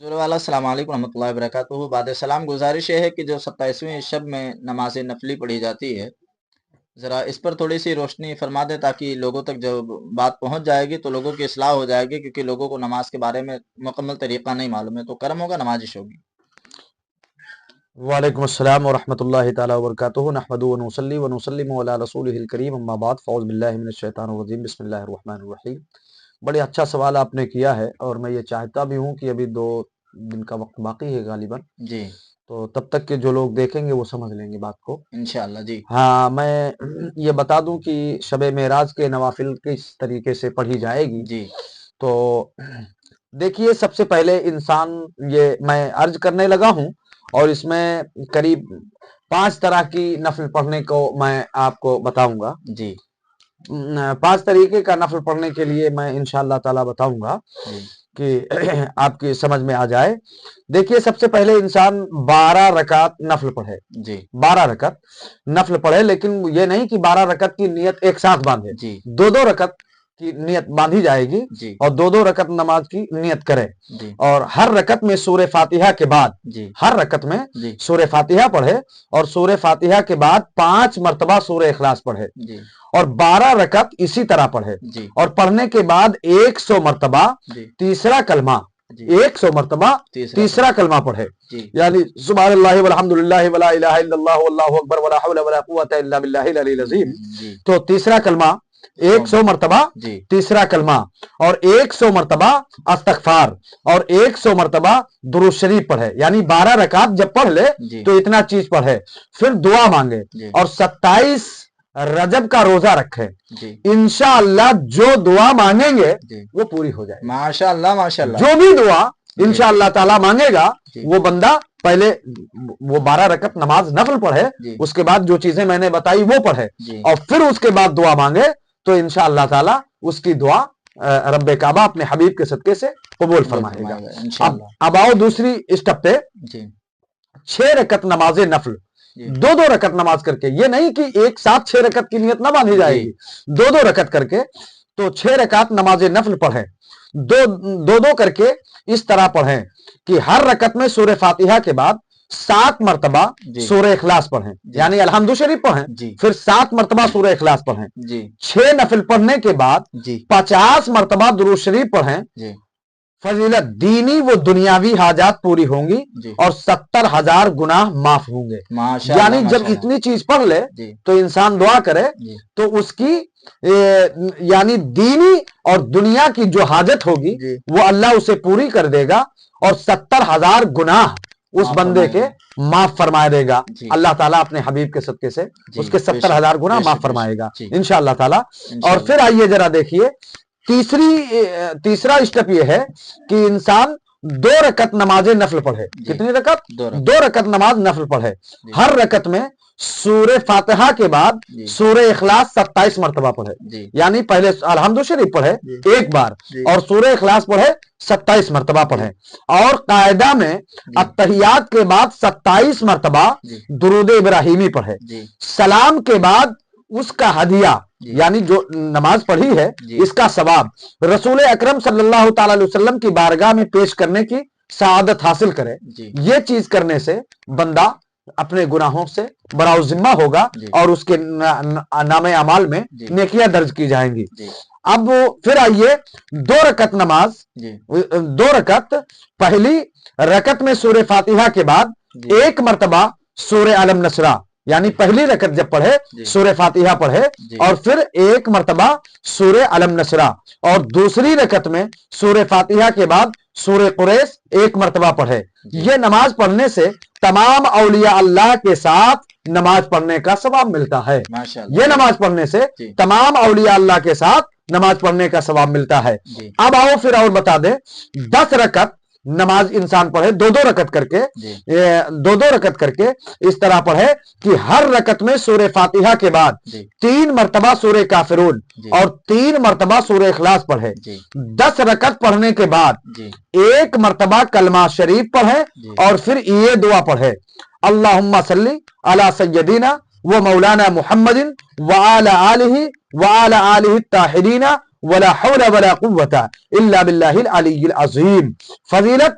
والا السلام علیکم ورحمۃ اللہ وبرکاتہ۔ بعد سلام گزارش یہ ہے کہ جو 27ویں شب میں نماز نفلی پڑھی جاتی ہے، ذرا اس پر تھوڑی سی روشنی فرما دیں تاکہ لوگوں تک جب بات پہنچ جائے گی تو لوگوں کی اصلاح ہو جائے گی، کیونکہ لوگوں کو نماز کے بارے میں مکمل طریقہ نہیں معلوم ہے، تو کرم ہوگا نمازش ہوگی۔ وعلیکم السلام ورحمۃ اللہ تعالیٰ وبرکاتہ۔ نحمدہ ونصلی ونسلم علی رسولہ الکریم، اما بعد، فاعوذ باللہ من الشیطان الرجیم، بسم اللہ الرحمن الرحیم۔ بڑے اچھا سوال آپ نے کیا ہے، اور میں یہ چاہتا بھی ہوں کہ ابھی 2 دن کا وقت باقی ہے غالباً، جی تو تب تک کے جو لوگ دیکھیں گے وہ سمجھ لیں گے بات کو۔ انشاءاللہ۔ جی ہاں، میں یہ بتا دوں کہ شب معراج کے نوافل کس طریقے سے پڑھی جائے گی۔ جی تو دیکھیے، سب سے پہلے انسان، یہ میں عرض کرنے لگا ہوں، اور اس میں قریب 5 طرح کی نفل پڑھنے کو میں آپ کو بتاؤں گا۔ جی 5 طریقے کا نفل پڑھنے کے لیے میں انشاءاللہ تعالیٰ بتاؤں گا جی کہ آپ کی سمجھ میں آ جائے۔ دیکھیے، سب سے پہلے انسان 12 رکعت نفل پڑھے۔ جی 12 رکعت نفل پڑھے، لیکن یہ نہیں کہ 12 رکعت کی نیت ایک ساتھ باندھے، جی 2 رکعت کی نیت باندھی جائے گی، جی اور 2 رکعت نماز کی نیت کرے، جی اور ہر رکعت میں سورہ فاتحہ کے بعد، جی ہر رکعت میں جی سورہ فاتحہ پڑھے، اور سورہ فاتحہ کے بعد 5 مرتبہ سورہ اخلاص پڑھے، جی اور 12 رکعت اسی طرح پڑھے، جی اور پڑھنے کے بعد 100 مرتبہ جی تیسرا کلمہ، جی 100 مرتبہ تیسرا کلمہ پڑھے، جی یعنی سبحان اللہ والحمد للہ ولا الہ الا اللہ واللہ اکبر ولا حول ولا قوت الا باللہ العلی العظیم۔ جی تو تیسرا کلمہ 100 مرتبہ جی تیسرا کلمہ، اور 100 مرتبہ استغفار، اور 100 مرتبہ درود شریف پڑھے، یعنی 12 رکعت جب پڑھ لے جی تو اتنا چیز پڑھے، پھر دعا مانگے، جی اور 27 رجب کا روزہ رکھے۔ جی انشاءاللہ جو دعا مانگیں گے جی وہ پوری ہو جائے گی۔ ماشاءاللہ ماشاءاللہ۔ جو بھی دعا انشاءاللہ تعالیٰ مانگے گا، جی وہ بندہ پہلے وہ 12 رکعت نماز نفل پڑھے، جی اس کے بعد جو چیزیں میں نے بتائی وہ پڑھے، جی اور پھر اس کے بعد دعا مانگے، تو انشاءاللہ تعالیٰ اس کی دعا رب کعبہ اپنے حبیب کے صدقے سے قبول فرمائے گا۔ انشاءاللہ۔ اب آؤ دوسری اسٹپ پہ، جی 6 رکعت نماز نفل، جی 2 رکعت نماز کر کے، یہ نہیں کہ ایک ساتھ 6 رکعت کی نیت نہ باندھی جائے گی، 2 رکعت کر کے، تو 6 رکعت نماز نفل پڑھیں، 2 کر کے اس طرح پڑھیں کہ ہر رکعت میں سورہ فاتحہ کے بعد 7 مرتبہ جی سورہ اخلاص پڑھیں، یعنی الحمد شریف پڑھیں، جی پھر 7 مرتبہ سورہ اخلاص پڑھیں، جی 6 نفل پڑھنے کے بعد جی 50 مرتبہ درود شریف پڑھیں۔ جی فضیلت دینی و دنیاوی حاجات پوری ہوں گی، جی اور 70,000 گناہ معاف ہوں گے۔ ماشاءاللہ یعنی جب ماشاءاللہ۔ اتنی چیز پڑھ لے جی تو انسان دعا کرے جی تو اس کی یعنی دینی اور دنیا کی جو حاجت ہوگی جی وہ اللہ اسے پوری کر دے گا، اور 70,000 گناہ اس معاف بندے فرمائے کے گا۔ معاف فرمائے دے گا جی اللہ تعالیٰ اپنے حبیب کے صدقے سے، جی اس کے بے 70,000 شک گناہ بے معاف شک بے فرمائے شک۔ گا جی انشاءاللہ تعالیٰ۔ اور انشاءاللہ۔ پھر آئیے ذرا دیکھیے، تیسرا اسٹیپ یہ ہے کہ انسان 2 رکعت نماز نفل پڑھے۔ جی کتنی رکعت؟ 2 رکعت 2 رکعت نماز نفل پڑھے، جی ہر رکعت میں سورہ فاتحہ کے بعد جی سورہ اخلاص 27 مرتبہ پڑھے، جی یعنی پہلے الحمد شریف پڑھے جی ایک بار، جی اور سورہ اخلاص پڑھے 27 مرتبہ پڑھے، اور قاعدہ میں جی التحیات کے بعد 27 مرتبہ جی درود ابراہیمی پڑھے، جی سلام کے بعد اس کا ہدیہ، جی یعنی جو نماز پڑھی ہے جی اس کا ثواب رسول اکرم صلی اللہ تعالی علیہ وسلم کی بارگاہ میں پیش کرنے کی سعادت حاصل کرے۔ جی یہ چیز کرنے سے بندہ اپنے گناہوں سے براء ذمہ ہوگا، جی اور اس کے نام اعمال میں جی نیکیاں درج کی جائیں گی۔ جی اب پھر آئیے 2 رکعت نماز، جی 2 رکعت، پہلی رکعت میں سورہ فاتحہ کے بعد جی 1 مرتبہ سورہ علم نشرہ، یعنی پہلی رکعت جب پڑھے جی سورہ فاتحہ پڑھے، جی اور پھر 1 مرتبہ سورہ علم نشرہ، اور دوسری رکعت میں سورہ فاتحہ کے بعد سورہ قریش 1 مرتبہ پڑھے۔ جی یہ نماز پڑھنے سے تمام اولیاء اللہ کے ساتھ نماز پڑھنے کا ثواب ملتا ہے۔ ماشاءاللہ۔ یہ نماز پڑھنے سے جی تمام اولیاء اللہ کے ساتھ نماز پڑھنے کا ثواب ملتا ہے۔ جی اب آؤ پھر اور بتا دیں، 10 رکعت نماز انسان پڑھے، 2 رکعت کر کے، جی 2 رکعت کر کے اس طرح پڑھے کہ ہر رکعت میں سورہ فاتحہ کے بعد جی 3 مرتبہ سورہ کافرون، جی اور 3 مرتبہ سورہ اخلاص پڑھے۔ جی 10 رکعت پڑھنے کے بعد جی 1 مرتبہ کلمہ شریف پڑھے، جی اور پھر یہ دعا پڑھے، اللہم صلی علی سیدنا و مولانا محمد وعلی آلہ وعلی آلہ الطاہرین ولا حول ولا قوت الا باللہ العلی العظیم۔ فضیلت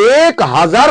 1000